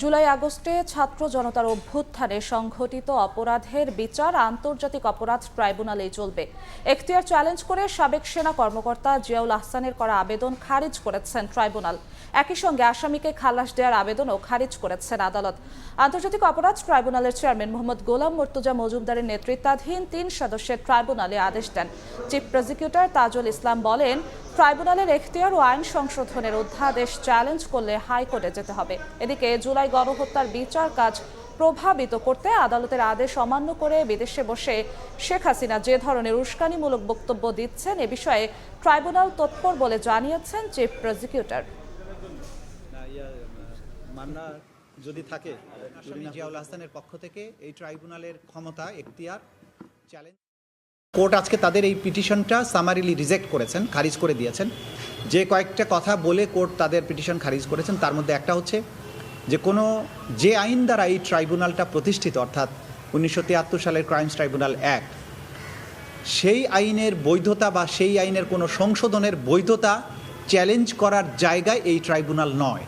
জুলাই আগস্টে ছাত্র জনতার অভ্যুত্থানে সংঘটিত অপরাধের বিচার আন্তর্জাতিক অপরাধ ট্রাইব্যুনালেই চলবে। এখতিয়ার চ্যালেঞ্জ করে সাবেক সেনা কর্মকর্তা জিয়াউল আহসানের করা আবেদন খারিজ করেছেন ট্রাইব্যুনাল। একই সঙ্গে আসামিকে খালাস দেওয়ার আবেদনও খারিজ করেছেন আদালত। আন্তর্জাতিক অপরাধ ট্রাইব্যুনালের চেয়ারম্যান মোহাম্মদ গোলাম মর্তুজা মজুমদারের নেতৃত্বাধীন ৩ সদস্যের ট্রাইব্যুনালে আদেশ দেন। চিফ প্রসিকিউটর তাজুল ইসলাম বলেন, ট্রাইব্যুনালের এখতিয়ার ও আইন সংশোধনের অধ্যাদেশ চ্যালেঞ্জ করলে হাইকোর্টে যেতে হবে। এদিকে জুলাই গণহত্যার বিচার কাজ প্রভাবিত করতে আদালতের আদেশ অমান্য করে বিদেশে বসে শেখ হাসিনা যে ধরনের উস্কানিমূলক বক্তব্য দিচ্ছেন এ বিষয়ে ট্রাইব্যুনাল তৎপর বলে জানিয়েছেন চিফ প্রসিকিউটর। মামলা যদি থাকে জিয়াউল হাসানের পক্ষ থেকে এই ট্রাইব্যুনালের ক্ষমতা এখতিয়ার চ্যালেঞ্জ কোর্ট আজকে তাদের এই পিটিশনটা সামারিলি রিজেক্ট করেছেন, খারিজ করে দিয়েছেন। যে কয়েকটা কথা বলে কোর্ট তাদের পিটিশন খারিজ করেছেন তার মধ্যে একটা হচ্ছে যে আইন দ্বারা এই ট্রাইব্যুনালটা প্রতিষ্ঠিত, অর্থাৎ 1973 সালের ক্রাইমস ট্রাইব্যুনাল অ্যাক্ট, সেই আইনের বৈধতা বা সেই আইনের কোনো সংশোধনের বৈধতা চ্যালেঞ্জ করার জায়গায় এই ট্রাইব্যুনাল নয়।